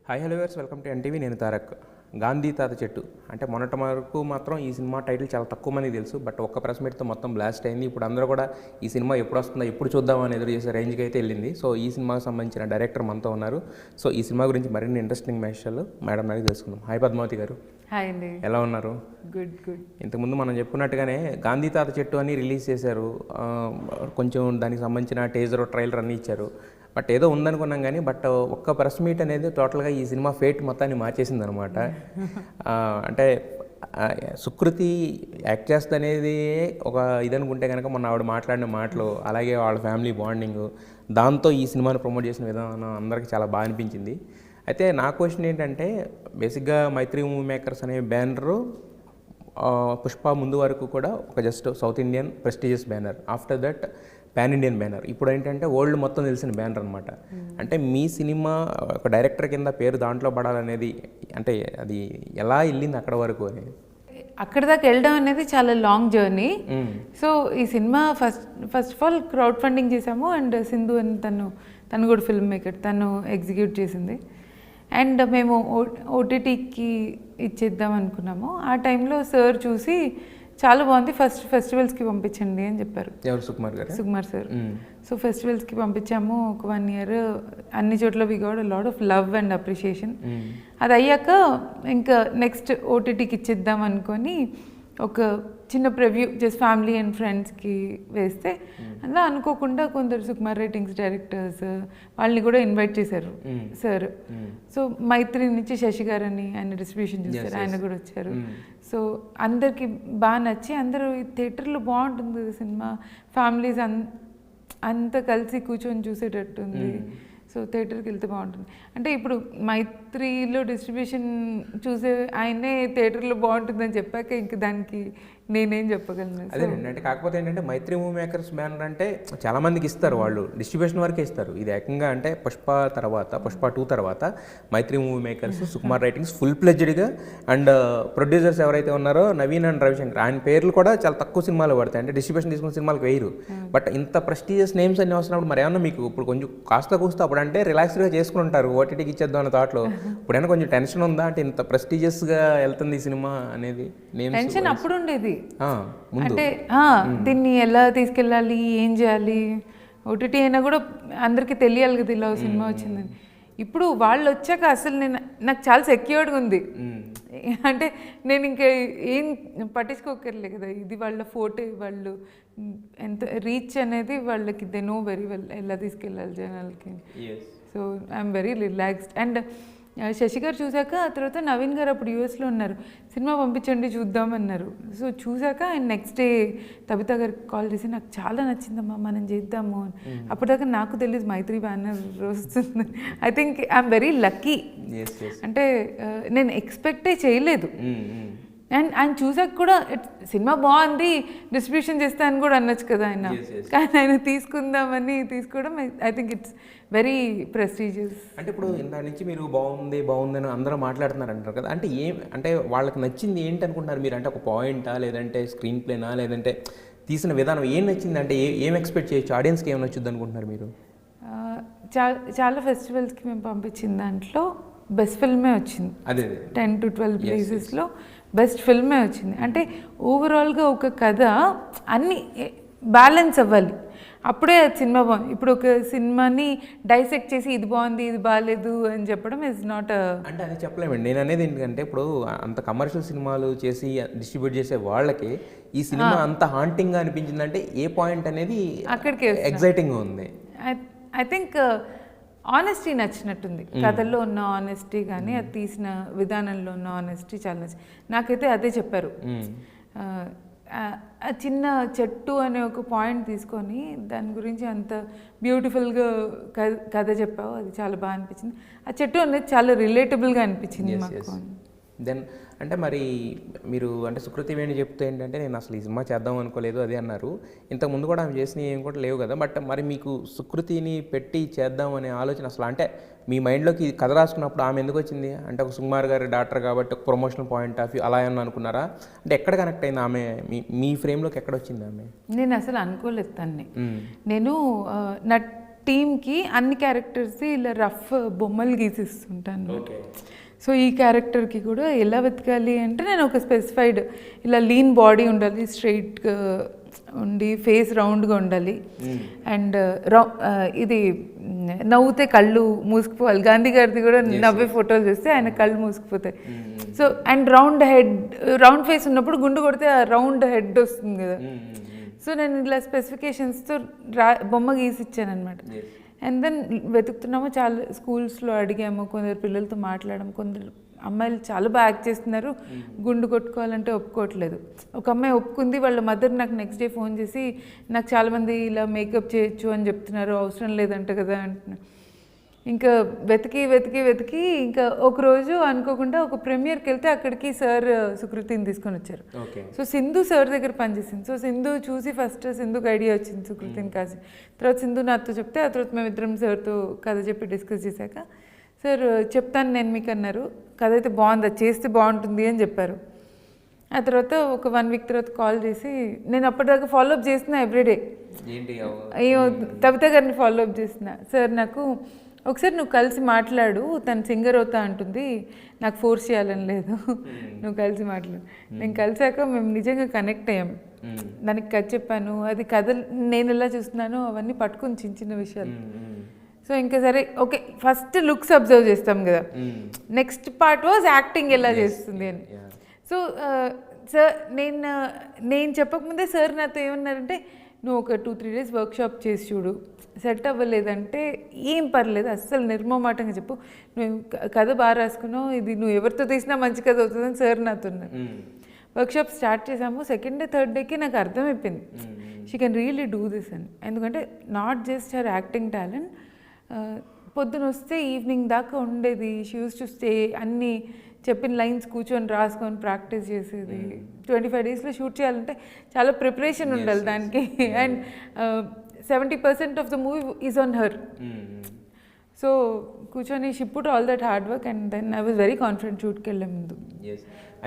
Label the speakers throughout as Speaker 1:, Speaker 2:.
Speaker 1: Hi hello viewers, welcome to NTV. నేను తారక్. గాంధీ తాత చెట్టు అంటే మొన్నటి వరకు మాత్రం ఈ సినిమా టైటిల్ చాలా తక్కువ మందికి తెలుసు. బట్ ఒక్క ప్రెస్ మీట్తో మొత్తం బ్లాస్ట్ అయింది. ఇప్పుడు అందరూ కూడా ఈ సినిమా ఎప్పుడు వస్తుందో ఎప్పుడు చూద్దామని ఎదురు చేసే రేంజ్కి అయితే వెళ్ళింది. సో ఈ సినిమాకి సంబంధించిన డైరెక్టర్ మనతో ఉన్నారు. సో ఈ సినిమా గురించి మరిన్ని ఇంట్రెస్టింగ్ విషయాలు మేడం నాకు తెలుసుకుందాం. హాయ్ పద్మావతి గారు.
Speaker 2: హాయ్ అండి.
Speaker 1: ఎలా ఉన్నారు?
Speaker 2: Good good.
Speaker 1: ఇంతకుముందు మనం చెప్పుకున్నట్టుగానే గాంధీ తాత చెట్టు అని రిలీజ్ చేశారు. కొంచెం దానికి సంబంధించిన టేజర్ ట్రైలర్ అన్నీ ఇచ్చారు. బట్ ఏదో ఉందనుకున్నాం కానీ బట్ ఒక్క ప్రెస్ మీట్ అనేది టోటల్గా ఈ సినిమా ఫేట్ మొత్తాన్ని మార్చేసింది అనమాట. అంటే సుకృతి యాక్ట్ చేస్తుంది అనేది ఒక ఇదనుకుంటే కనుక మొన్న ఆవిడ మాట్లాడిన మాటలు, అలాగే వాళ్ళ ఫ్యామిలీ బాండింగ్, దాంతో ఈ సినిమాని ప్రమోట్ చేసిన విధానం అందరికీ చాలా బాగా అనిపించింది. అయితే నా క్వశ్చన్ ఏంటంటే, బేసిక్గా మైత్రి మూవీ మేకర్స్ అనే బ్యానరు పుష్ప ముందు వరకు కూడా ఒక just south Indian prestigious banner, after that pan Indian banner, ఇప్పుడు ఏంటంటే వరల్డ్ మొత్తం తెలిసిన బ్యానర్ అనమాట. అంటే మీ సినిమా ఒక డైరెక్టర్ కింద పేరు దాంట్లో పడాలనేది అంటే అది ఎలా వెళ్ళింది అక్కడ వరకు అనేది?
Speaker 2: అక్కడ దాకా వెళ్ళడం అనేది చాలా లాంగ్ జర్నీ. సో ఈ cinema first of all crowd funding చేసాము. అండ్ సింధు అని తను కూడా ఫిల్మ్ మేకర్, తను ఎగ్జిక్యూట్ చేసింది. అండ్ మేము ఓటీటీకి ఇచ్చేద్దాం అనుకున్నాము. ఆ టైంలో సార్ చూసి చాలా బాగుంది, ఫస్ట్ ఫెస్టివల్స్కి పంపించండి అని చెప్పారు.
Speaker 1: ఎవరు? సుకుమార్ గారు.
Speaker 2: సుకుమార్ సార్. సో ఫెస్టివల్స్కి పంపించాము. ఒక 1 year అన్ని చోట్ల we got lot of love and appreciation. అది అయ్యాక ఇంకా నెక్స్ట్ ఓటీటీకి ఇచ్చేద్దాం అనుకొని ఒక చిన్న ప్రివ్యూ జస్ట్ ఫ్యామిలీ అండ్ ఫ్రెండ్స్కి వేస్తే అలా అనుకోకుండా కొందరు సుకుమార్ రైటింగ్స్ డైరెక్టర్స్ వాళ్ళని కూడా ఇన్వైట్ చేశారు సార్. సో మైత్రి నుంచి శశి గారు అని ఆయన డిస్ట్రిబ్యూషన్ చేశారు, ఆయన కూడా వచ్చారు. సో అందరికి బాగా నచ్చి అందరూ ఈ థియేటర్లో బాగుంటుంది కదా సినిమా, ఫ్యామిలీస్ అంతా కలిసి కూర్చొని చూసేటట్టుంది, సో థియేటర్కి వెళ్తే బాగుంటుంది. అంటే ఇప్పుడు మైత్రిలో డిస్ట్రిబ్యూషన్ చూసే ఆయనే థియేటర్లో బాగుంటుందని చెప్పాక ఇంక దానికి నేనేం చెప్పగలను?
Speaker 1: అదేనండి. అంటే కాకపోతే ఏంటంటే మైత్రి మూవీ మేకర్స్ బ్యానర్ అంటే చాలామందికి ఇస్తారు, వాళ్ళు డిస్ట్రిబ్యూషన్ వరకే ఇస్తారు. ఇది ఏకంగా అంటే పుష్ప 2 తర్వాత Mythri movie makers, Sukumar writings full ప్లెడ్జ్డ్గా, అండ్ ప్రొడ్యూసర్స్ ఎవరైతే ఉన్నారో నవీన్ అండ్ రవిశంకర్, ఆయన పేర్లు కూడా చాలా తక్కువ సినిమాలు పడతాయి. అంటే డిస్ట్రిబ్యూషన్ తీసుకున్న సినిమాలకు వేయరు. బట్ ఇంత ప్రెస్టీజియస్ నేమ్స్ అన్ని వస్తున్నప్పుడు మరి ఏమన్నా మీకు ఇప్పుడు కొంచెం కాస్త కూస్తా అప్పుడు అంటే రిలాక్స్డ్గా చేసుకుని ఉంటారు, ఓటీటీకి ఇచ్చేద్దాం అన్న థాట్లో. ఇప్పుడైనా కొంచెం టెన్షన్ ఉందా? అంటే ఇంత ప్రెస్టీజియస్గా వెళ్తుంది ఈ సినిమా అనేది
Speaker 2: టెన్షన్ అప్పుడు ఉండేది. అంటే దీన్ని ఎలా తీసుకెళ్ళాలి, ఏం చేయాలి, ఓటీటీ అయినా కూడా అందరికీ తెలియాలి కదా ఇలా సినిమా వచ్చిందని. ఇప్పుడు వాళ్ళు వచ్చాక అసలు నాకు చాలా సెక్యూర్డ్గా ఉంది. అంటే నేను ఇంకా ఏం పట్టించుకోకర్లే కదా, ఇది వాళ్ళ ఫోటో, వాళ్ళు ఎంత రీచ్ అనేది వాళ్ళకి దే నో వెరీ వెల్ ఎలా తీసుకెళ్ళాలి జనాలకి. So I'm very relaxed. And Shashi గారు చూశాక ఆ తర్వాత నవీన్ గారు అప్పుడు యూఎస్లో ఉన్నారు, సినిమా పంపించండి చూద్దామన్నారు. సో చూశాక ఆయన నెక్స్ట్ డే తబితా గారికి కాల్ చేసి నాకు చాలా నచ్చిందమ్మా మనం చేద్దాము అని. అప్పటిదాకా నాకు తెలియదు మైత్రి బ్యానర్ వస్తుంది. I think I'm very lucky. అంటే నేను ఎక్స్పెక్టే చేయలేదు. అండ్ ఆయన చూసాక కూడా సినిమా బాగుంది, డిస్ట్రిబ్యూషన్ చేస్తా అని కూడా అనొచ్చు కదా ఆయన, కానీ ఆయన తీసుకుందామని తీసుకోవడం I think it's very prestigious.
Speaker 1: అంటే ఇప్పుడు ఇంత నుంచి మీరు బాగుంది అని అందరూ మాట్లాడుతున్నారు అంటారు కదా, అంటే అంటే వాళ్ళకి నచ్చింది ఏంటి అనుకుంటున్నారు మీరు? అంటే ఒక పాయింటా, లేదంటే స్క్రీన్ ప్లేనా, లేదంటే తీసిన విధానం ఏం నచ్చింది? అంటే ఏం ఎక్స్పెక్ట్ చేయొచ్చు, ఆడియన్స్కి ఏం నచ్చుద్ది అనుకుంటున్నారు మీరు?
Speaker 2: చాలా ఫెస్టివల్స్కి మేము పంపించిన దాంట్లో బెస్ట్ ఫిల్మే వచ్చింది.
Speaker 1: అదే
Speaker 2: 10 to 12 ప్లేసెస్లో బెస్ట్ ఫిల్మే వచ్చింది. అంటే ఓవరాల్గా ఒక కథ అన్నీ బ్యాలెన్స్ అవ్వాలి, అప్పుడే సినిమా బాగుంది. ఇప్పుడు ఒక సినిమాని డైసెక్ట్ చేసి ఇది బాగుంది ఇది బాగాలేదు అని చెప్పడం ఇస్ నాట్
Speaker 1: అంటే అది చెప్పలేమండి. నేను అనేది ఏంటంటే ఇప్పుడు అంత కమర్షియల్ సినిమాలు చేసి డిస్ట్రిబ్యూట్ చేసే వాళ్ళకి ఈ సినిమా అంత హాంటింగ్గా అనిపించిందంటే ఏ పాయింట్ అనేది అక్కడికి ఎగ్జైటింగ్గా ఉంది?
Speaker 2: ఐ థింక్ ఆనెస్టీ నచ్చినట్టుంది, కథల్లో ఉన్న ఆనెస్టీ కానీ అది తీసిన విధానంలో ఉన్న ఆనెస్టీ చాలా నచ్చింది నాకైతే. అదే చెప్పారు, చిన్న చెట్టు అనే ఒక పాయింట్ తీసుకొని దాని గురించి అంత బ్యూటిఫుల్గా కథ చెప్పావు, అది చాలా బాగా అనిపించింది. ఆ చెట్టు అనేది చాలా రిలేటబుల్గా అనిపించింది మాకు.
Speaker 1: దెన్ అంటే మరి మీరు అంటే సుకృతి వేణి చెప్తే ఏంటంటే నేను అసలు ఈ సినిమా చేద్దాం అనుకోలేదు అదే అన్నారు. ఇంతకుముందు కూడా ఆమె చేసినవి ఏం కూడా లేవు కదా, బట్ మరి మీకు సుకృతిని పెట్టి చేద్దాం అనే ఆలోచన అసలు అంటే మీ మైండ్లోకి కథ రాసుకున్నప్పుడు ఆమె ఎందుకు వచ్చింది? అంటే ఒక సుకుమార్ గారి డాక్టర్ కాబట్టి ఒక ప్రమోషనల్ పాయింట్ ఆఫ్ వ్యూ అలా ఏమన్నా అనుకున్నారా? అంటే ఎక్కడ కనెక్ట్ అయింది ఆమె మీ ఫ్రేమ్లోకి, ఎక్కడ వచ్చింది ఆమె?
Speaker 2: నేను అసలు అనుకోలేదు తన్ని. నేను టీమ్కి అన్ని క్యారెక్టర్స్ ఇలా రఫ్ బొమ్మలు గీసిస్తుంటాను. సో ఈ క్యారెక్టర్కి కూడా ఎలా వెతకాలి అంటే నేను ఒక స్పెసిఫైడ్ ఇలా లీన్ బాడీ ఉండాలి, స్ట్రైట్గా ఉండి ఫేస్ రౌండ్గా ఉండాలి, అండ్ ఇది నవ్వుతే కళ్ళు మూసుకుపోవాలి. గాంధీ గారిది కూడా నవ్వే ఫోటోలు చూస్తే ఆయన కళ్ళు మూసుకుపోతాయి. సో అండ్ రౌండ్ ఫేస్ ఉన్నప్పుడు గుండు కొడితే ఆ రౌండ్ హెడ్ వస్తుంది కదా. సో నేను ఇలా స్పెసిఫికేషన్స్తో బొమ్మ గీసిచ్చాను అనమాట. అండ్ దెన్ వెతుకుతున్నాము, చాలా స్కూల్స్లో అడిగాము, కొందరు పిల్లలతో మాట్లాడాము. కొందరు అమ్మాయిలు చాలా బాగా యాక్ట్ చేస్తున్నారు, గుండు కొట్టుకోవాలంటే ఒప్పుకోవట్లేదు. ఒక అమ్మాయి ఒప్పుకుంది, వాళ్ళ మదర్ నాకు నెక్స్ట్ డే ఫోన్ చేసి నాకు చాలామంది ఇలా మేకప్ చేయొచ్చు అని చెప్తున్నారు, అవసరం లేదంట కదా అంటున్నారు. ఇంకా వెతికి ఇంకా ఒకరోజు అనుకోకుండా ఒక ప్రీమియర్కి వెళ్తే అక్కడికి సార్ సుకృతిని తీసుకొని వచ్చారు. సో సింధు సార్ దగ్గర పనిచేసింది. సో సింధు చూసి ఫస్ట్ సింధుకి ఐడియా వచ్చింది సుకృతిని కాసి. తర్వాత సింధు నాతో చెప్తే ఆ తర్వాత మేమిద్దరం సార్తో కథ చెప్పి డిస్కస్ చేశాక సార్ చెప్తాను నేను మీకు అన్నారు. కథ అయితే బాగుంది, అది చేస్తే బాగుంటుంది అని చెప్పారు. ఆ తర్వాత ఒక 1 వీక్ తర్వాత కాల్ చేసి, నేను అప్పటిదాకా ఫాలోఅప్ చేస్తున్నా ఎవ్రీడే, కవిత గారిని ఫాలోఅప్ చేస్తున్నా. సార్ నాకు ఒకసారి నువ్వు కలిసి మాట్లాడు, తను సింగర్ అవుతా అంటుంది, నాకు ఫోర్స్ చేయాలని లేదు, నువ్వు కలిసి మాట్లాడు. నేను కలిసాక మేము నిజంగా కనెక్ట్ అయ్యాం. దానికి కథ చెప్పాను, అది కథ నేను ఎలా చూస్తున్నానో అవన్నీ పట్టుకుని చిన్న చిన్న విషయాలు. సో ఇంకా సరే ఓకే, ఫస్ట్ లుక్స్ అబ్జర్వ్ చేస్తాం కదా, నెక్స్ట్ పార్ట్ వాజ్ యాక్టింగ్ ఎలా చేస్తుంది అని. సో సార్ నేను చెప్పకముందే సార్ నాతో ఏమన్నారంటే, నువ్వు ఒక 2-3 డేస్ వర్క్షాప్ చేసి చూడు, సెట్ అవ్వలేదంటే ఏం పర్లేదు, అస్సలు నిర్మమాటంగా చెప్పు, నువ్వు కథ బాగా రాసుకున్నావు, ఇది నువ్వు ఎవరితో తీసినా మంచి కథ అవుతుందని సార్ నాతో ఉన్నారు. వర్క్షాప్ స్టార్ట్ చేసాము. 2nd డే 3rd డేకి నాకు అర్థమైపోయింది she can really do this అని. ఎందుకంటే not just her acting talent, పొద్దున వస్తే ఈవినింగ్ దాకా ఉండేది. షీ యూస్ టు స్టే, అన్ని చెప్పిన లైన్స్ కూర్చొని రాసుకొని ప్రాక్టీస్ చేసేది. 25 డేస్లో షూట్ చేయాలంటే చాలా ప్రిపరేషన్ ఉండాలి దానికి. And 70% of the movie is on her. So కూర్చొని she put all that hard work and then I was very confident షూట్కి వెళ్ళే ముందు.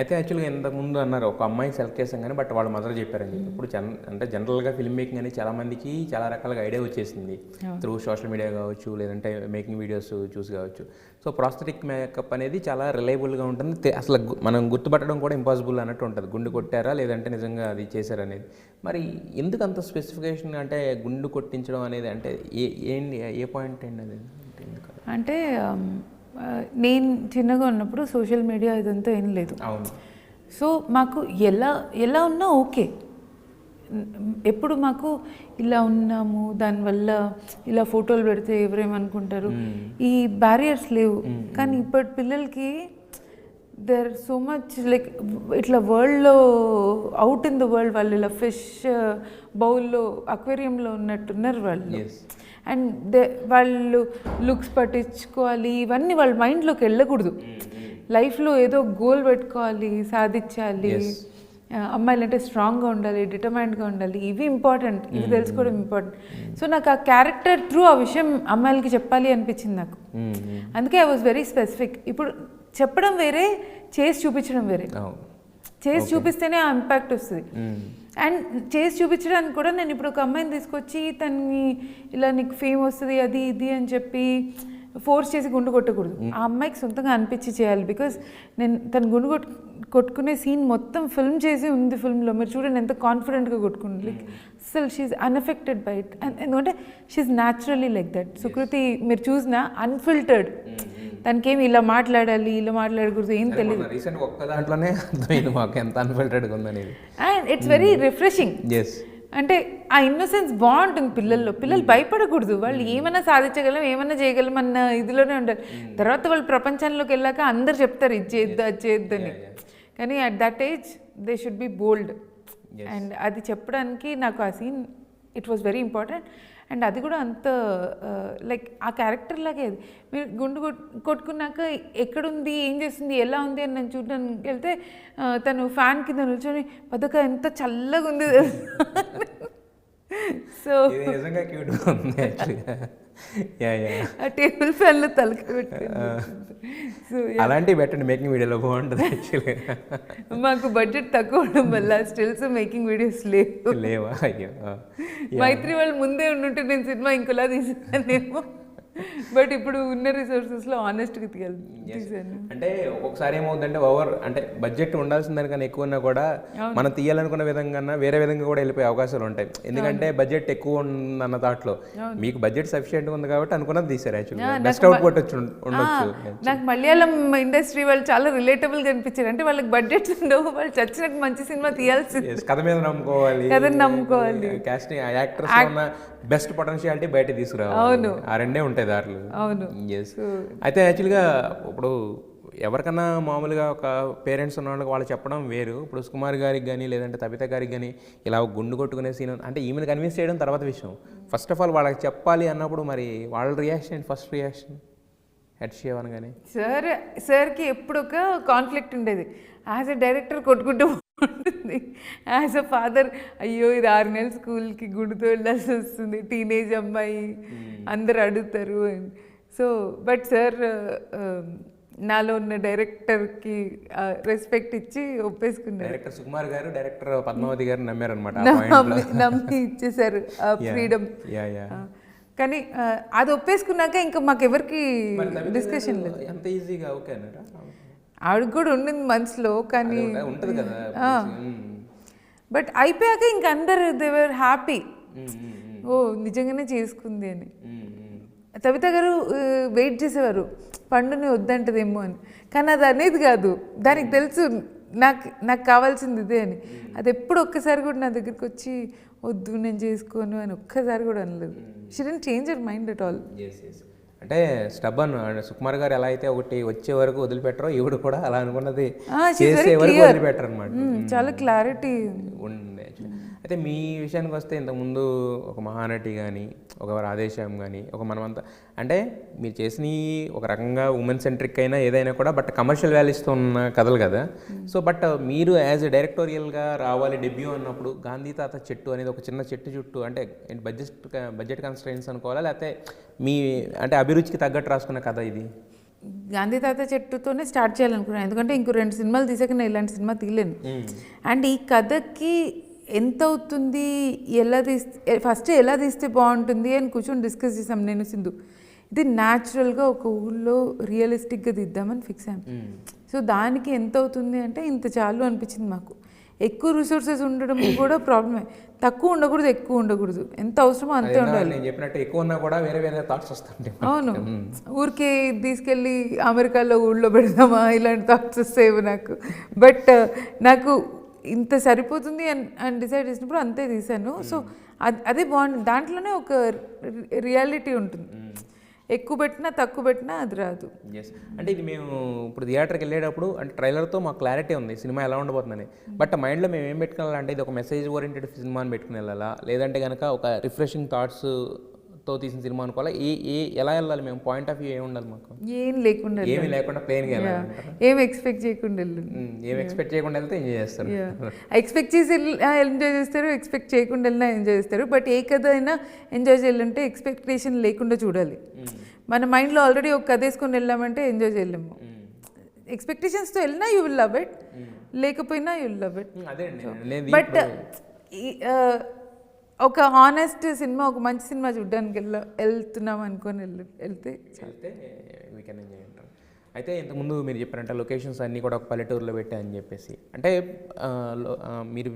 Speaker 1: అయితే యాక్చువల్గా ఇంతకుముందు అన్నారు ఒక అమ్మాయి సెలెక్ట్ చేసాం కానీ బట్ వాళ్ళ మదర్ చెప్పారని చెప్పి. ఇప్పుడు అంటే జనరల్గా ఫిల్మ్ మేకింగ్ అని చాలామందికి చాలా రకాలుగా ఐడియా వచ్చేసింది త్రూ సోషల్ మీడియా కావచ్చు, లేదంటే మేకింగ్ వీడియోస్ చూసి కావచ్చు. సో ప్రాస్థెటిక్ మేకప్ అనేది చాలా రిలయబుల్గా ఉంటుంది, అసలు మనం గుర్తుపట్టడం కూడా ఇంపాసిబుల్ అన్నట్టు ఉంటుంది. గుండు కొట్టారా లేదంటే నిజంగా అది చేశారనేది. మరి ఎందుకు అంత స్పెసిఫికేషన్ అంటే గుండు కొట్టించడం అనేది, అంటే ఏ పాయింట్ అండి అది?
Speaker 2: అంటే నేను చిన్నగా ఉన్నప్పుడు సోషల్ మీడియా ఇదంతా ఏం లేదు. సో మాకు ఎలా ఉన్నా ఓకే, ఎప్పుడు మాకు ఇలా ఉన్నాము దానివల్ల ఇలా ఫోటోలు పెడితే ఎవరేమనుకుంటారు, ఈ బ్యారియర్స్ లేవు. కానీ ఇప్పటి పిల్లలకి దేర్ సో మచ్ లైక్ ఇట్లా వరల్డ్లో అవుట్ ఇన్ ద వరల్డ్, వాళ్ళు ఇలా ఫిష్ బౌల్లో అక్వేరియంలో ఉన్నట్టున్నారు వాళ్ళు. అండ్ వాళ్ళు లుక్స్ పట్టించుకోవాలి, ఇవన్నీ వాళ్ళ మైండ్లోకి వెళ్ళకూడదు. లైఫ్లో ఏదో గోల్ పెట్టుకోవాలి, సాధించాలి, అమ్మాయిలు అంటే స్ట్రాంగ్గా ఉండాలి, డిటర్మైండ్గా ఉండాలి, ఇవి ఇంపార్టెంట్, ఇవి తెలుసుకోవడం ఇంపార్టెంట్. సో నాకు ఆ క్యారెక్టర్ త్రూ ఆ విషయం అమ్మాయిలకి చెప్పాలి అనిపించింది నాకు. అందుకే ఐ వాజ్ వెరీ స్పెసిఫిక్. ఇప్పుడు చెప్పడం వేరే, చేసి చూపించడం వేరే. చేసి చూపిస్తేనే ఆ ఇంపాక్ట్ వస్తుంది. అండ్ చేసి చూపించడానికి కూడా నేను ఇప్పుడు ఒక అమ్మాయిని తీసుకొచ్చి తనని ఇలా నీకు ఫేమ్ వస్తుంది అది ఇది అని చెప్పి ఫోర్స్ చేసి గుండు కొట్టకూడదు. ఆ అమ్మాయికి సొంతంగా అనిపించి చేయాలి. బికాస్ నేను తన గుండు కొట్టుకునే సీన్ మొత్తం ఫిల్మ్ చేసి ఉంది ఫిల్మ్లో. మీరు చూడండి ఎంత కాన్ఫిడెంట్గా కొట్టుకుంది. లైక్ అసలు షీఈ్ అన్ఎఫెక్టెడ్ బై ఇట్. ఎందుకంటే she naturally like that. Sukriti మీరు చూసినా అన్ఫిల్టర్డ్, తనకేమి ఇలా మాట్లాడాలి ఇలా మాట్లాడకూడదు ఏం తెలియదు. And it's very refreshing. అంటే ఆ ఇన్నోసెన్స్ బాగుంటుంది పిల్లల్లో. పిల్లలు భయపడకూడదు, వాళ్ళు ఏమైనా సాధించగలం ఏమైనా చేయగలం అన్న ఇదిలోనే ఉండాలి. తర్వాత వాళ్ళు ప్రపంచంలోకి వెళ్ళాక అందరు చెప్తారు ఇది చేయొద్దు అది చేయొద్దని. కానీ at that age they should be bold. And అది చెప్పడానికి నాకు ఆ scene it was very important. And అది కూడా అంత లైక్ ఆ క్యారెక్టర్ లాగే. అది మీరు గుండు కొట్టుకున్నాక ఎక్కడుంది ఏం చేస్తుంది ఎలా ఉంది అని నేను చూడడానికి వెళ్తే తను ఫ్యాన్ కింద నిల్చొని పదక ఎంత చల్లగా ఉంది. సో
Speaker 1: యా యా
Speaker 2: ఆ టేబుల్ ఫ్యాన్లో తలకాయ పెట్టుకుని సో
Speaker 1: అలాంటివి పెట్టండి మేకింగ్ వీడియోలో బాగుంటుంది యాక్చువల్గా.
Speaker 2: మాకు బడ్జెట్ తక్కువ ఉండడం వల్ల స్టిల్స్ మేకింగ్ వీడియోస్ లేవు.
Speaker 1: లేవా? అయ్యో.
Speaker 2: మైత్రి వాళ్ళు ముందే ఉండుంటే నేను సినిమా ఇంకోలా తీసానేమో, బట్ ఇప్పుడు ఉన్న రిసోర్సెస్లో ఆనెస్ట్గా తీసాను.
Speaker 1: అంటే ఒక్కొక్కసారి ఏమవుతుందంటే అంటే బడ్జెట్ ఉండాల్సిన దానికన్నా ఎక్కువ ఉన్నా కూడా మనం తీయాలనుకున్న విధంగా వేరే విధంగా కూడా వెళ్ళిపోయే అవకాశాలు ఉంటాయి. ఎందుకంటే బడ్జెట్ ఎక్కువ ఉందన్న దాంట్లో మీకు బడ్జెట్ సఫిషియెంట్ ఉంది కాబట్టి అనుకున్నది తీసారు. యాక్చువల్గా బెస్ట్ అవుట్పుట్ వచ్చి ఉండొచ్చు.
Speaker 2: నాకు మలయాళం ఇండస్ట్రీ వాళ్ళు చాలా రిలేటబుల్గా అనిపించారు. అంటే వాళ్ళకి బడ్జెట్స్ ఉండవు, వాళ్ళు చచ్చినట్టు మంచి సినిమా తీయాల్సింది,
Speaker 1: కథ మీద నమ్ముకోవాలి,
Speaker 2: కథను నమ్ముకోవాలి,
Speaker 1: కాస్టింగ్ యాక్టర్స్ ఉన్న బెస్ట్ పొటెన్షియాలిటీ బయట తీసుకురావాలి.
Speaker 2: అవును,
Speaker 1: ఆ రెండే ఉంటాయి దారులు.
Speaker 2: అవును.
Speaker 1: అయితే యాక్చువల్గా ఇప్పుడు ఎవరికన్నా మామూలుగా ఒక పేరెంట్స్ ఉన్న వాళ్ళకి వాళ్ళు చెప్పడం వేరు. ఇప్పుడు సుకుమార్ గారికి కానీ లేదంటే తబిత గారికి కానీ ఇలా గుండు కొట్టుకునే సీన్ అంటే ఈమెను కన్విన్స్ చేయడం తర్వాత విషయం. ఫస్ట్ ఆఫ్ ఆల్ వాళ్ళకి చెప్పాలి అన్నప్పుడు మరి వాళ్ళ రియాక్షన్, ఫస్ట్ రియాక్షన్ హెడ్ షేవన్ కానీ
Speaker 2: సార్కి ఎప్పుడు ఒక కాన్ఫ్లిక్ట్ ఉండేది. యాజ్ ఎ డైరెక్టర్ కొట్టుకుంటూ ఉంటుంది, యాజ్ అ ఫాదర్ అయ్యో ఇది 6 నెలలు స్కూల్కి గుడితో వెళ్ళాల్సి వస్తుంది, టీనేజ్ అమ్మాయి అందరు అడుగుతారు. సో బట్ సార్ నాలో ఉన్న డైరెక్టర్కి రెస్పెక్ట్ ఇచ్చి ఒప్పేసుకున్నారు.
Speaker 1: డైరెక్టర్ సుకుమార్ గారు, డైరెక్టర్ పద్మావతి గారు నమ్మారనమాట,
Speaker 2: నమ్మి ఇచ్చేసారు ఫ్రీడమ్. కానీ అది ఒప్పేసుకున్నాక ఇంకా మాకెవరికి డిస్కషన్ లేదు.
Speaker 1: ఎంత ఈజీగా ఓకే అన్నారా?
Speaker 2: ఆవిడకి కూడా ఉండింది మనసులో, కానీ
Speaker 1: ఉంటుంది కదా.
Speaker 2: బట్ అయిపోయాక ఇంక అందరు దేవర్ హ్యాపీ, ఓ నిజంగానే చేసుకుంది అని. తబిత గారు వెయిట్ చేసేవారు పండుని వద్దంటదేమో అని, కానీ అది అనేది కాదు, దానికి తెలుసు నాకు కావాల్సింది ఇదే అని. అది ఎప్పుడు ఒక్కసారి కూడా నా దగ్గరికి వచ్చి వద్దు నేను చేసుకోను అని ఒక్కసారి కూడా అనలేదు. She didn't change her mind at all.
Speaker 1: అంటే స్టబ్బన్ సుకుమార్ గారు ఎలా అయితే ఒకటి వచ్చే వరకు వదిలిపెట్టరో ఈవిడ కూడా అలా అనుకున్నది చేసే వరకు వదిలిపెట్టరు అనమాట.
Speaker 2: చాలా క్లారిటీ
Speaker 1: ఉంది. అయితే మీ విషయానికి వస్తే ఇంతకుముందు ఒక మహానటి కానీ ఒక రాధేశ్యామ్ కానీ ఒక మనమంతా అంటే మీరు చేసిన ఒక రకంగా ఉమెన్ సెంట్రిక్ అయినా ఏదైనా కూడా బట్ కమర్షియల్ వాల్యూస్తో ఉన్న కథలు కదా. సో బట్ మీరు యాజ్ ఎ డైరెక్టోరియల్గా రావాలి డెబ్యూ అన్నప్పుడు గాంధీ తాత చెట్టు అనేది ఒక చిన్న చెట్టు చుట్టూ అంటే బడ్జెట్ కన్స్ట్రెయిన్స్ అనుకోవాలా, లేకపోతే మీ అంటే అభిరుచికి తగ్గట్టు రాసుకున్న కథ ఇది?
Speaker 2: గాంధీ తాత చెట్టుతోనే స్టార్ట్ చేయాలనుకున్నాను, ఎందుకంటే ఇంకో 2 సినిమాలు తీసాక నేను ఇలాంటి సినిమా తీయలేను. అండ్ ఈ కథకి ఎంత అవుతుంది, ఫస్ట్ ఎలా తీస్తే బాగుంటుంది అని కూర్చొని డిస్కస్ చేసాం నేను సింధు. ఇది న్యాచురల్గా ఒక ఊళ్ళో రియలిస్టిక్గా తీద్దామని ఫిక్స్ అయ్యాం. సో దానికి ఎంత అవుతుంది అంటే ఇంత చాలు అనిపించింది మాకు. ఎక్కువ రిసోర్సెస్ ఉండడం కూడా ప్రాబ్లమే, తక్కువ ఉండకూడదు ఎక్కువ ఉండకూడదు, ఎంత అవసరమో అంతే ఉండాలి.
Speaker 1: నేను చెప్పినట్టు ఎక్కువ ఉన్నా కూడా వేరే వేరే థాట్స్ వస్తాయి.
Speaker 2: అవును, ఊరికే తీసుకెళ్ళి అమెరికాలో ఊళ్ళో పెడదామా ఇలాంటి థాట్స్ వస్తాయి నాకు. బట్ నాకు ఇంత సరిపోతుంది అని డిసైడ్ చేసినప్పుడు అంతే తీశాను. సో అదే బాగుంది, దాంట్లోనే ఒక రియాలిటీ ఉంటుంది. ఎక్కువ పెట్టినా తక్కువ పెట్టినా అది రాదు.
Speaker 1: అంటే ఇది మేము ఇప్పుడు థియేటర్కి వెళ్ళేటప్పుడు అంటే ట్రైలర్తో మాకు క్లారిటీ ఉంది సినిమా ఎలా ఉండబోతుందని. బట్ మైండ్లో మేము ఏం పెట్టుకోవాలంటే ఇది ఒక మెసేజ్ ఓరియంటెడ్ సినిమా అని పెట్టుకుని వెళ్ళాలా, లేదంటే కనుక ఒక రిఫ్రెషింగ్ థాట్స్తో తీసిన సినిమా అనుకోవాలా, ఎలా వెళ్ళాలి మేము? పాయింట్ ఆఫ్ వ్యూ ఏమి ఉండాలి మాకు?
Speaker 2: ఏం లేకుండా
Speaker 1: ప్లేన్గా వెళ్ళాలి,
Speaker 2: ఏం ఎక్స్పెక్ట్ చేయకుండా
Speaker 1: ఏం ఎక్స్పెక్ట్ చేయకుండా వెళ్తే ఎంజాయ్ చేస్తారు.
Speaker 2: ఎక్స్పెక్ట్ చేసి ఎంజాయ్ చేస్తారు, ఎక్స్పెక్ట్ చేయకుండా వెళ్ళినా ఎంజాయ్ చేస్తారు. బట్ ఏ కథ అయినా ఎంజాయ్ చేయాలంటే ఎక్స్పెక్టేషన్ లేకుండా చూడాలి. మన మైండ్లో ఆల్రెడీ ఒక కథ వేసుకొని వెళ్ళామంటే ఎంజాయ్ చేయలేము. ఎక్స్పెక్టేషన్స్తో వెళ్ళినా యూ విల్ లవ్ ఇట్, లేకపోయినా you will love it. But ఒక హానెస్ట్ సినిమా, ఒక మంచి సినిమా చూడడానికి వెళ్తున్నాం అనుకొని వెళ్తే
Speaker 1: వీ కెన్ ఎంజాయ్ అంటారు. అయితే ఇంతకుముందు మీరు చెప్పారంటే లొకేషన్స్ అన్నీ కూడా ఒక పల్లెటూరులో పెట్టాయని చెప్పేసి, అంటే మీరు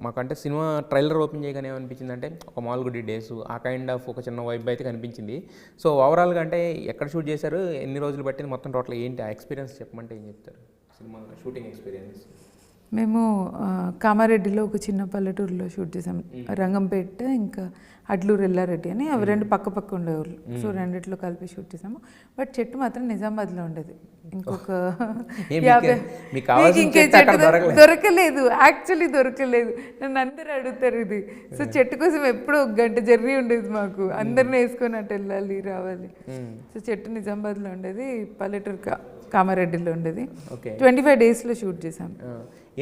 Speaker 1: మాకంటే సినిమా ట్రైలర్ ఓపెన్ చేయగానే ఏమనిపించింది అంటే ఒక మాల్గుడి డేస్ ఆ కైండ్ ఆఫ్ ఒక చిన్న వైబ్ అయితే కనిపించింది. సో ఓవరాల్గా అంటే ఎక్కడ షూట్ చేశారు, ఎన్ని రోజులు పట్టింది, మొత్తం టోటల్ ఏంటి ఆ ఎక్స్పీరియన్స్ చెప్పమంటే ఏం చెప్తారు? సినిమా షూటింగ్ ఎక్స్పీరియన్స్
Speaker 2: మేము కామారెడ్డిలో ఒక చిన్న పల్లెటూరులో షూట్ చేసాం. రంగంపేట ఇంకా అడ్లూరు ఎల్లారెడ్డి అని, అవి 2 పక్క ఉండేవాళ్ళు. సో రెండిట్లో కలిపి షూట్ చేసాము. బట్ చెట్టు మాత్రం నిజామాబాద్లో ఉండేది. ఇంకొక
Speaker 1: ఏ మీకు-
Speaker 2: 50.
Speaker 1: మీకు కావాల్సిన
Speaker 2: ఇంకే
Speaker 1: చెట్టు అక్కడ దొరకలేదు.
Speaker 2: దొరకలేదు, యాక్చువల్లీ దొరకలేదు. నన్ను అందరూ అడుగుతారు ఇది. సో చెట్టు కోసం ఎప్పుడూ 1 గంట జర్నీ ఉండేది మాకు, అందరిని వేసుకొని అటు వెళ్ళాలి రావాలి. సో చెట్టు నిజామాబాద్లో ఉండేది, పల్లెటూరు కామారెడ్డిలో ఉండేది.
Speaker 1: ఓకే.
Speaker 2: 25 డేస్లో షూట్ చేశాం.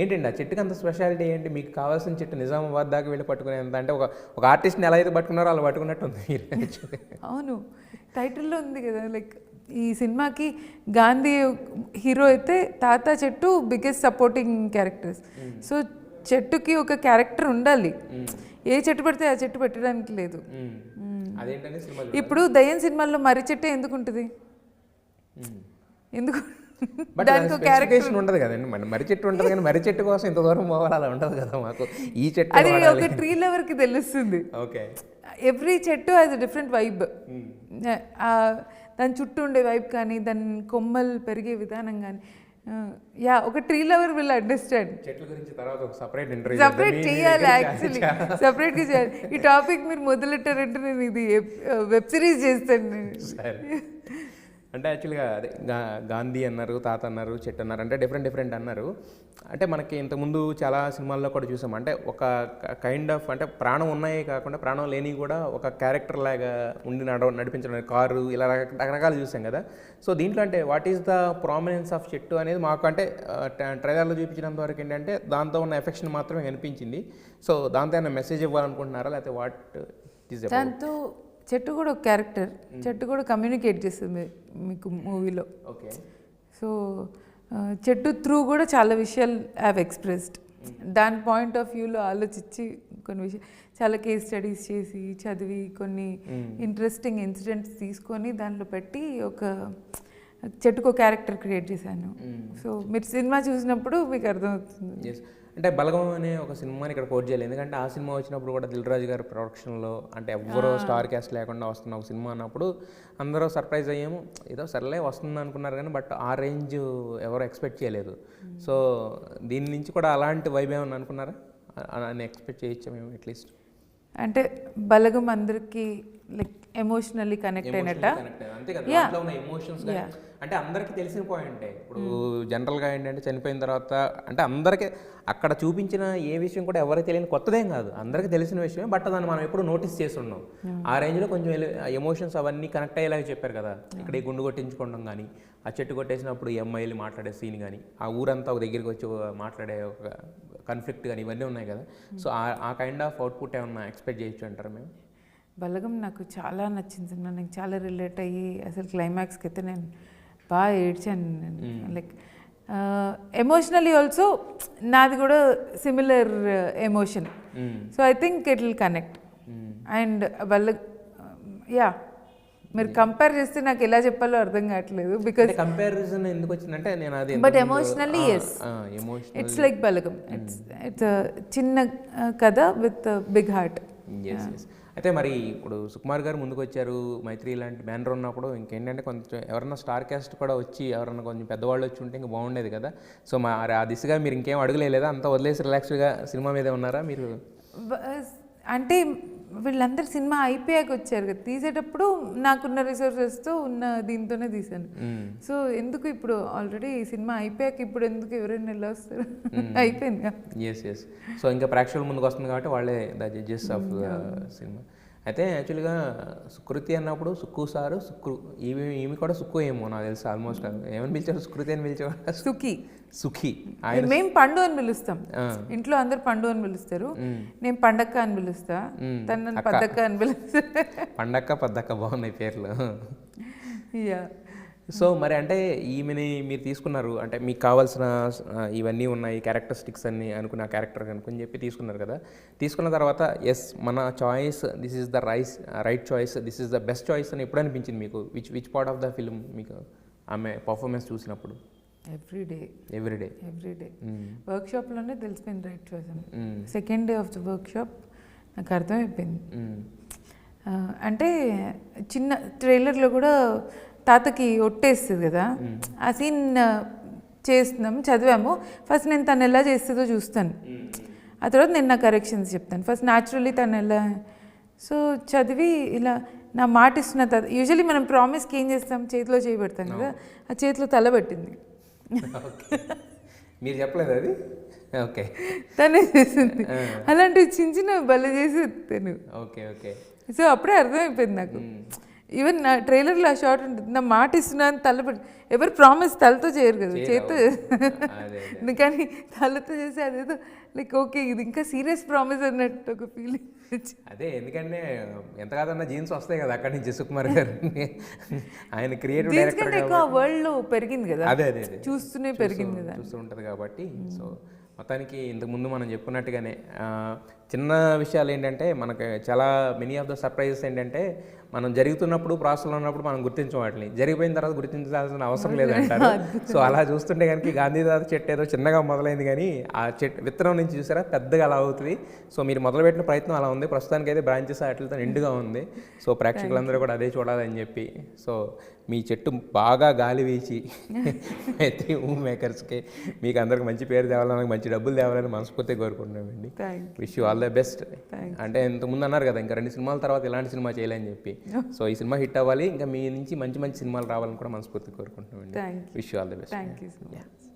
Speaker 1: ఏంటండి ఆ చెట్టుకి అంత స్పెషాలిటీ ఏంటి? మీకు కావాల్సిన చెట్టు నిజామాబాద్ దాకా వెళ్ళి పట్టుకునేంత అంటే ఒక ఆర్టిస్ట్ని ఎలా అయితే పట్టుకున్నారో అలా పట్టుకున్నట్టు ఉంది మీరు.
Speaker 2: అవును, టైటిల్లో ఉంది కదా. లైక్ ఈ సినిమాకి గాంధీ హీరో అయితే తాత చెట్టు బిగ్గెస్ట్ సపోర్టింగ్ క్యారెక్టర్స్. సో చెట్టుకి ఒక క్యారెక్టర్ ఉండాలి, ఏ చెట్టు పడితే ఆ చెట్టు పెట్టడానికి లేదు.
Speaker 1: అదేంటనే సినిమా
Speaker 2: ఇప్పుడు దయ్యం సినిమాల్లో మర్రి చెట్టే ఎందుకు ఉంటుంది? ఎందుకు
Speaker 1: బట్
Speaker 2: దానికి ఒక క్యారెక్టర్
Speaker 1: క్యారెక్టర్ ఉండదు కదండి. మర్రి చెట్టు ఉంటుంది కానీ మర్రి చెట్టు కోసం ఇంత దూరం పోవాలి అలా ఉండదు కదా మాకు. ఈ చెట్టు
Speaker 2: అది ఒక ట్రీ లవర్కి తెలుస్తుంది.
Speaker 1: ఓకే.
Speaker 2: ఎవ్రీ చెట్టు హ్యాస్ అ డిఫరెంట్ వైబ్. దాని చుట్టూ ఉండే వైబ్ కానీ, దాని కొమ్మలు పెరిగే విధానం కానీ, ఒక ట్రీ లవర్ విల్ అండర్స్టాండ్.
Speaker 1: చెట్ల గురించి తర్వాత ఒక సపరేట్
Speaker 2: సపరేట్ చేయాలి, యాక్చువల్లీ సపరేట్గా చేయాలి. ఈ టాపిక్ మీరు మొదలెట్టారంటే నేను ఇది వెబ్ సిరీస్ చేస్తాను నేను.
Speaker 1: అంటే యాక్చువల్గా అదే గాంధీ అన్నారు, తాత అన్నారు, చెట్టు అన్నారు, అంటే డిఫరెంట్ అన్నారు. అంటే మనకి ఇంతకుముందు చాలా సినిమాల్లో కూడా చూసాం. అంటే ఒక కైండ్ ఆఫ్ అంటే ప్రాణం ఉన్నాయి కాకుండా ప్రాణం లేని కూడా ఒక క్యారెక్టర్ లాగా ఉండి నడిపించడం, కారు, ఇలా రకరకాలు చూసాం కదా. సో దీంట్లో అంటే what is the prominence of చెట్టు అనేది మాకు అంటే ట్రైలర్లో చూపించినంత వరకు ఏంటంటే దాంతో ఉన్న ఎఫెక్షన్ మాత్రమే కనిపించింది. సో దాంతో ఏమైనా మెసేజ్ ఇవ్వాలనుకుంటున్నారా, లేకపోతే వాట్ ఈస్
Speaker 2: దాంతో చెట్టు కూడా ఒక క్యారెక్టర్, చెట్టు కూడా కమ్యూనికేట్ చేస్తుంది మీకు మూవీలో.
Speaker 1: ఓకే.
Speaker 2: సో చెట్టు త్రూ కూడా చాలా విషయాలు హ్యావ్ ఎక్స్ప్రెస్డ్. దాని పాయింట్ ఆఫ్ వ్యూలో ఆలోచించి కొన్ని విషయాలు, చాలా కేస్ స్టడీస్ చేసి చదివి కొన్ని ఇంట్రెస్టింగ్ ఇన్సిడెంట్స్ తీసుకొని దాంట్లో పెట్టి ఒక చెట్టుకు ఒక క్యారెక్టర్ క్రియేట్ చేశాను. సో మీరు సినిమా చూసినప్పుడు మీకు అర్థమవుతుంది.
Speaker 1: అంటే బలగం అనే ఒక సినిమాని ఇక్కడ కోట్ చేయలేదు, ఎందుకంటే ఆ సినిమా వచ్చినప్పుడు కూడా దిల్ రాజు గారి ప్రొడక్షన్లో అంటే ఎవ్వరో స్టార్ క్యాస్ట్ లేకుండా వస్తున్న ఒక సినిమా అన్నప్పుడు అందరూ సర్ప్రైజ్ అయ్యాము. ఏదో సర్లే వస్తుంది అనుకున్నారు కానీ బట్ ఆ రేంజ్ ఎవరో ఎక్స్పెక్ట్ చేయలేదు. సో దీని నుంచి కూడా అలాంటి వైబ్ ఏమని అనుకున్నారా అని ఎక్స్పెక్ట్ చేయొచ్చా మేము అట్లీస్ట్?
Speaker 2: అంటే బలగం అందరికీ లైక్ ఎమోషనల్లీ కనెక్ట్ అయినట్ట.
Speaker 1: అంతే కదా, దాంట్లో ఉన్న ఎమోషన్స్ అంటే అందరికీ తెలిసిన పాయింటే. ఇప్పుడు జనరల్గా ఏంటంటే చనిపోయిన తర్వాత అంటే అందరికీ అక్కడ చూపించిన ఏ విషయం కూడా ఎవరికి తెలియని కొత్తదేం కాదు, అందరికీ తెలిసిన విషయమే. బట్ దాన్ని మనం ఎప్పుడు నోటీస్ చేస్తున్నాం. ఆ రేంజ్లో కొంచెం ఎమోషన్స్ అవన్నీ కనెక్ట్ అయ్యేలాగా చెప్పారు కదా. ఇక్కడ ఈ గుండు కొట్టించుకోవడం కానీ, ఆ చెట్టు కొట్టేసినప్పుడు ఈ అమ్మాయిలు మాట్లాడే సీన్ కానీ, ఆ ఊరంతా ఒక దగ్గరికి వచ్చి మాట్లాడే ఒక కాన్ఫ్లిక్ట్ కానీ, ఇవన్నీ ఉన్నాయి కదా. సో ఆ కైండ్ ఆఫ్ అవుట్పుట్ ఏమన్నా ఎక్స్పెక్ట్ చేయొచ్చు అంటారు మేము?
Speaker 2: బలగం నాకు చాలా నచ్చింది సినిమా, నాకు చాలా రిలేట్ అయ్యి అసలు క్లైమాక్స్కి అయితే నేను బాగా ఏడ్చాను. నేను లైక్ ఎమోషనలీ ఆల్సో నాది కూడా similar emotion. So I think it will connect. And మీరు కంపేర్ చేస్తే నాకు ఎలా చెప్పాలో అర్థం కావట్లేదు. బికాస్
Speaker 1: కంపారిజన్ ఎందుకు వచ్చిందంటే నేను అది
Speaker 2: but emotionally yes, it's like Balagam. It's చిన్న కథ విత్ బిగ్ హార్ట్.
Speaker 1: అయితే మరి ఇప్పుడు సుకుమార్ గారు ముందుకు వచ్చారు, మైత్రి లాంటి బ్యానర్ ఉన్నప్పుడు ఇంకేంటంటే కొంచెం ఎవరన్నా స్టార్ క్యాస్ట్ కూడా వచ్చి ఎవరన్నా కొంచెం పెద్దవాళ్ళు వచ్చి ఉంటే ఇంకా బాగుండేది కదా. సో మరి ఆ దిశగా మీరు ఇంకేం అడగలేదా? అంతా వదిలేసి రిలాక్స్డ్గా సినిమా మీదే ఉన్నారా మీరు?
Speaker 2: అంటే వీళ్ళందరూ సినిమా అయిపోయాక వచ్చారు కదా, తీసేటప్పుడు నాకున్న రిసోర్సెస్తో ఉన్న దీంతోనే తీశాను. సో ఎందుకు ఇప్పుడు ఆల్రెడీ సినిమా అయిపోయాక ఇప్పుడు ఎందుకు ఎవరైనా ఎలా వస్తారు, అయిపోయింది.
Speaker 1: ఎస్. సో ఇంకా ప్రేక్షకుల ముందుకు వస్తుంది కాబట్టి వాళ్ళే ద జడ్జెస్ ఆఫ్ సినిమా. అయితే యాక్చువల్గా సుకృతి అన్నప్పుడు సుక్కు సారు సుక్రు, ఈమె కూడా సుక్కు ఏమో నాకు తెలుసు. ఆల్మోస్ట్ ఏమని పిలిచారు? సుకృతి అని పిలిచేవాడు. సుఖి.
Speaker 2: మేము పండు అని పిలుస్తాం ఇంట్లో, అందరు పండు అని పిలుస్తారు. నేను పండక్క అని పిలుస్తా, తను పద్దక్క అని పిలుస్తా.
Speaker 1: పండక్క పద్దక్క బాగున్నాయి పేర్లు. సో మరి అంటే ఈమెని మీరు తీసుకున్నారు అంటే మీకు కావాల్సిన ఇవన్నీ ఉన్నాయి క్యారెక్టరిస్టిక్స్ అన్ని అనుకున్న క్యారెక్టర్ అనుకుని చెప్పి తీసుకున్నారు కదా. తీసుకున్న తర్వాత ఎస్ మన choice, this is the right choice, this is the best choice అని ఎప్పుడు అనిపించింది మీకు? Which part of the film మీకు ఆమె పర్ఫార్మెన్స్ చూసినప్పుడు? ఎవ్రీడే
Speaker 2: వర్క్షాప్లోనే తెలిసిపోయింది రైట్ చాయిస్ అని. Second day of the workshop నాకు అర్థమైపోయింది. అంటే చిన్న ట్రైలర్లో కూడా తాతకి ఒట్టేస్తుంది కదా, ఆ సీన్ చేస్తున్నాము, చదివాము. ఫస్ట్ నేను తను ఎలా చేస్తుందో చూస్తాను, ఆ తర్వాత నేను నా కరెక్షన్స్ చెప్తాను. ఫస్ట్ న్యాచురల్లీ తను ఎలా, సో చదివి ఇలా నా మాట ఇస్తున్న యూజువలీ మనం ప్రామిస్కి ఏం చేస్తాం, చేతిలో చేయబెడతాం కదా, ఆ చేతిలో తల పెట్టింది.
Speaker 1: మీరు చెప్పలేదు అది? ఓకే,
Speaker 2: తనే చేసింది. అలాంటివి చిన్న చిన్న భలే చేసి తను.
Speaker 1: Okay okay.
Speaker 2: సో అప్పుడే అర్థమైపోయింది నాకు. ఈవెన్ నా ట్రైలర్లో ఆ షార్ట్ ఉంటుంది, నా మాట ఇస్తున్నాను తల పెట్టి, ఎవరు ప్రామిస్ తలతో చేయరు కదా, చేతితో. కానీ తలతో చేసి అదేదో లైక్ ఓకే ఇది ఇంకా సీరియస్ ప్రామిస్ అన్నట్టు ఒక ఫీలింగ్.
Speaker 1: అదే, ఎందుకంటే ఎంత కాదన్నా జీన్స్ వస్తాయి కదా అక్కడి నుంచి సుకుమార్ గారు. ఆయన క్రియేటివ్ డైరెక్టర్
Speaker 2: ఎక్కువ వరల్డ్లో పెరిగింది కదా,
Speaker 1: అదే అదే
Speaker 2: చూస్తూనే పెరిగింది కదా,
Speaker 1: చూస్తూ ఉంటుంది కాబట్టి. సో మొత్తానికి ఇంతకుముందు మనం చెప్పుకున్నట్టుగానే చిన్న విషయాలు ఏంటంటే మనకు చాలా మెనీ ఆఫ్ ద సర్ప్రైజెస్ ఏంటంటే మనం జరుగుతున్నప్పుడు ప్రాసెస్లో ఉన్నప్పుడు మనం గుర్తించం వాటిని, జరిగిపోయిన తర్వాత గుర్తించాల్సిన అవసరం లేదంటారు. సో అలా చూస్తుంటే కనుక గాంధీతాత చెట్టు ఏదో చిన్నగా మొదలైంది కానీ ఆ చెట్టు విత్తనం నుంచి చూసారా పెద్దగా అలా అవుతుంది. సో మీరు మొదలుపెట్టిన ప్రయత్నం అలా ఉంది, ప్రస్తుతానికి అయితే బ్రాంచెస్ వాటితో నిండుగా ఉంది. సో ప్రేక్షకులందరూ కూడా అదే చూడాలని చెప్పి, సో మీ చెట్టు బాగా గాలి వీచి మైత్రి మూవీ మేకర్స్కి మీకు అందరికి మంచి పేరు తేవాలని, మంచి డబ్బులు తేవాలని మనస్ఫూర్తిగా కోరుకుంటున్నామండి. Wish you all the best. అంటే ఇంతకుముందు అన్నారు కదా ఇంకా 2 సినిమాల తర్వాత ఇలాంటి సినిమా చేయాలని చెప్పి, సో ఈ సినిమా హిట్ అవ్వాలి, ఇంకా మీ నుంచి మంచి మంచి సినిమాలు రావాలని కూడా మనస్ఫూర్తిగా కోరుకుంటున్నామండి. Wish you all the best.
Speaker 2: Thank you.